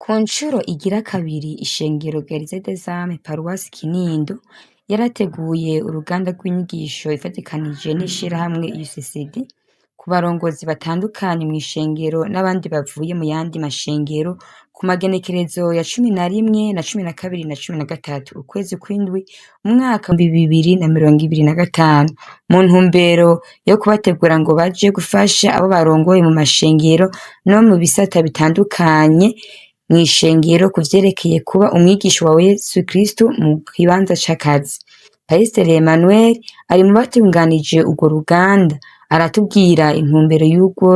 Ku ncuro igira kabiri ishengero Gereza des Âmes Paruwasi Kinindo yarateguye uruganda rw'inyigisho ifatikanije n'ishirahamwe UCCD ku barongozi batandukanye mw'ishengero n'abandi bavuye mu yandi mashengero ku magenekerezo ya 11 na 12 na 13 ukwezi kw'indwi umwaka 2025 mu ntumbero yo kubategura ngo baje gufasha abo barongoye mu mashengero no mu bisata bitandukanye mw'ishengero kuvyerekeye kuba umwigisha wa Yesu Kristo mu kibanza c'akazi. Pasiteri Emmanuel ari mu batunganije urwo ruganda aratubwira intumbero y'urwo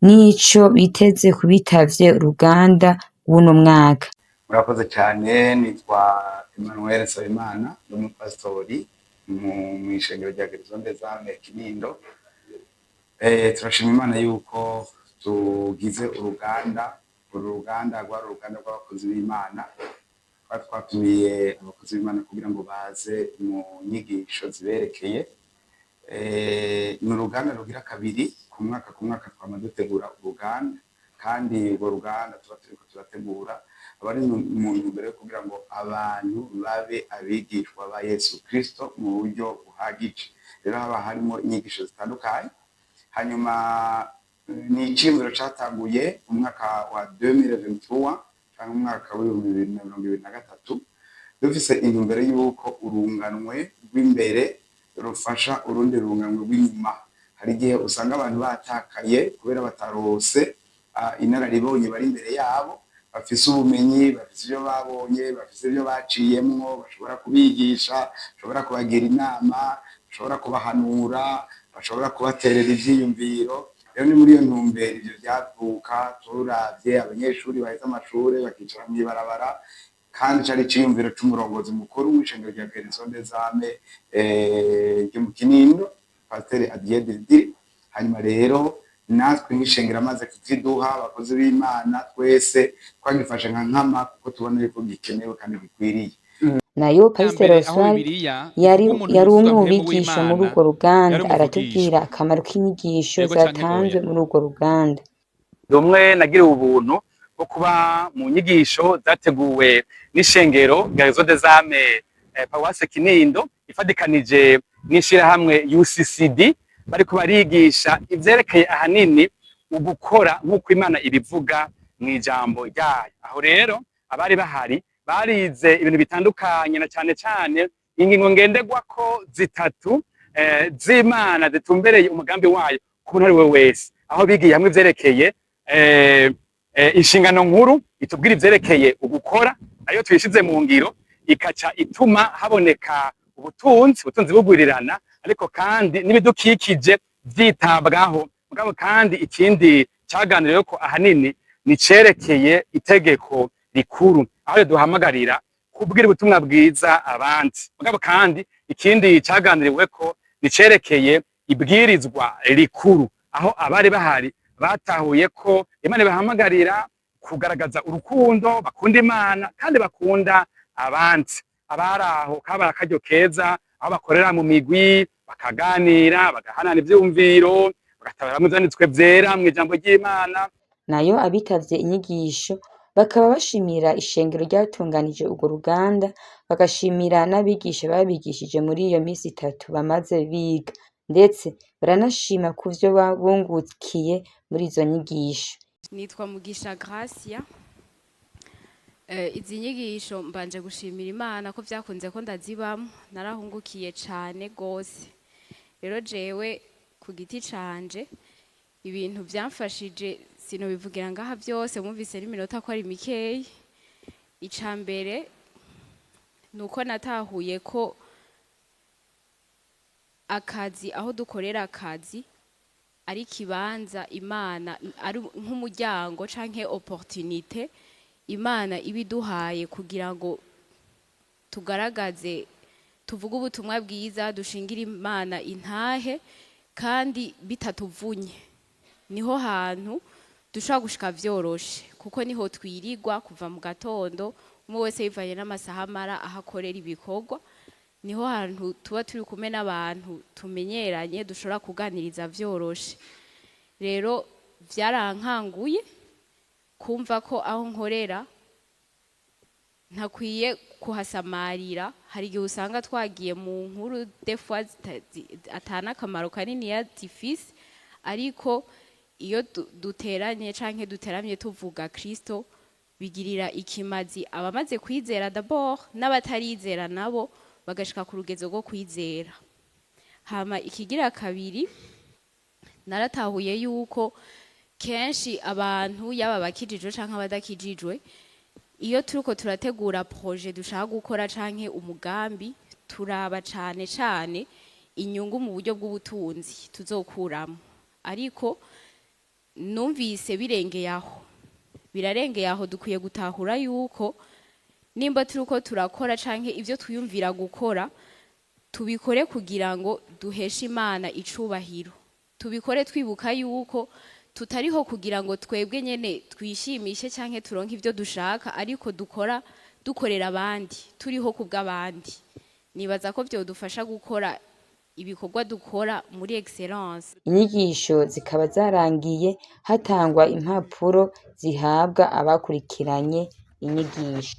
n'ico biteze kubitavye uruganda w'uno mwaka. Murakoze cyane, nitwa Emmanuel Nsabimana n'umupasitori mw'ishengero rya Gereza des Âmes Kinindo. Turashima Imana yuko tugize uruganda rw'abakozi b'Imana. Twatumiye abakozi b'Imana kugira ngo baze mu nyigisho ziberekeye. Ni uruganda rugira kabiri ku mwaka twama dutegura uruganda, kandi urwo ruganda tuba turiko turategura abari mu ntumbero yo kugira ngo abantu babe abigishwa ba Yesu Kristo mu buryo buhagije. Rero haba harimo inyigisho zitandukanye. Hanyuma ni iciyumviro catanguye mu mwaka wa 2023 canke mu mwaka wa 2023 dufise intumbero y'uko urunganwe rw'imbere rufasha urundi runganwe rw'inyuma. Hari igihe usanga abantu batakaye kubera batarose inararibonye bari imbere yabo, bafise ubumenyi, bafise ivyo babonye, bafise ivyo baciyemwo, bashobora kubigisha, bashobora kubagira inama, bashobora kubahanura, bashobora kubaterera ivyiyumviro. Rero ni muri iyo ntumbero ivyo vyavuka, turavye abanyeshuri baheze amashure bakicara mw'ibarabara, kandi cari iciyumviro c'umurongozi mukuru w'ishengero rya Gereza des Âmes ryo mu Kinindo, Pasiteri Adieu Diridiri. Hanyuma rero natwe nk'ishengero amaze kukiduha abakozi b'Imana twese twagifashe nka nkama kuko tubona yuko gikenewe kandi gikwiriye. Nayo Pasiteri Oswald yari umwe mu bigisha muri urwo ruganda aratubwira akamaro k'inyigisho zatanzwe muri urwo ruganda. Dumwe nagiriwe ubuntu bwo kuba mu nyigisho zateguwe n'ishengero Gereza des Âmes Paruwasi Kinindo ifadikanije n'ishirahamwe UCCD, bariko barigisha ivyerekeye ahanini ugukora nk'uko Imana ibivuga mw'ijambo ryayo. Aho rero abari bahari barize ibintu bitandukanye, na cane cane ingingo ngenderwako zitatu z'Imana zitumbereye umugambi wayo ku muntu ari we wese. Aho bigiye hamwe ivyerekeye inshingano nkuru itubwira ivyerekeye ugukora, ayo tuyishize mu ngiro ikaca ituma haboneka ubutunzi bugwirirana, ariko kandi n'ibidukikije vyitabwaho. Mugabo kandi ikindi caganiriwe ko ahanini ni cerekeye itegeko rikuru, aho duhamagarira kubwira ubutumwa bwiza abandi. Mugabo kandi ikindi caganiriwe ko ni cerekeye ibwirizwa rikuru, aho abari bahari batahuye ko Imana ibahamagarira kugaragaza urukundo, bakunda Imana kandi bakunda abandi. Abari aho kabara akaryo keza aho bakorera mu migwi bakaganira, bagahanana ivyumviro, bagatabara mu vyanditswe vyera mw'ijambo ry'Imana. Nayo abitavye inyigisho bakaba bashimira ishengero ryatunganije urwo ruganda, bagashimira n'abigisha babigishije muri iyo misi 3 bamaze biga, ndetse baranashima kuvyo babungukiye muri izo nyigisho. Nitwa Mugisha Gracia. Izi nyigisho mbanje gushimira Imana ko vyakunze ko ndazibamwo, narahungukiye cane gose. Rero jewe ku giti canje ibintu vyamfashije sinobivugira ngaha vyose, mumvise n'iminota ko ari mikeyi. Icambere nuko natahuye ko akazi, aho dukorera akazi ari kibanza Imana, ari nk'umuryango canke opportunité Imana ibiduhaye kugira ngo tugaragaze, tuvuge ubutumwa bwiza, dushingira Imana intahe kandi bitatuvunye. Niho hantu dushobora gushika vyoroshe, kuko niho twirirwa kuva mu gatondo, umwe wese yivanye n'amasaha amara aho akorera ibikorwa. Niho hantu tuba turi kumwe n'abantu tumenyeranye, dushobora kuganiriza vyoroshe. Rero vyarankanguye kumva ko aho nkorera ntakwiye kuhasamarira. Hari igihe usanga twagiye mu nkuru defwa atana akamaro kanini ya zifise, ariko iyo duteranye canke duteramye tuvuga Kristo bigirira ikimazi abamaze kwizera d'abord n'abatarizera nabo bagashika ku rugezo rwo kwizera. Hama ikigira kabiri, naratahuye yuko kenshi abantu yaba bakijijwe canke abadakijijwe, iyo turiko turategura projet dushaka gukora canke umugambi, turaba cane cane inyungu mu buryo bw'ubutunzi tuzokuramo. Ariko numvise birengeye aho, birarengeye aho. Dukwiye gutahura yuko nimba turiko turakora canke ivyo twiyumvira gukora, tubikore kugira ngo duheshe Imana icubahiro, tubikore twibuka yuko tutariho kugira ngo twebwe nyene twishimishe canke turonke ivyo dushaka, ariko dukorera abandi, turiho kubw'abandi. Nibaza ko vyodufasha gukora ibikorwa dukora muri excellence. Inyigisho zikaba zarangiye hatangwa impapuro zihabwa abakurikiranye inyigisho.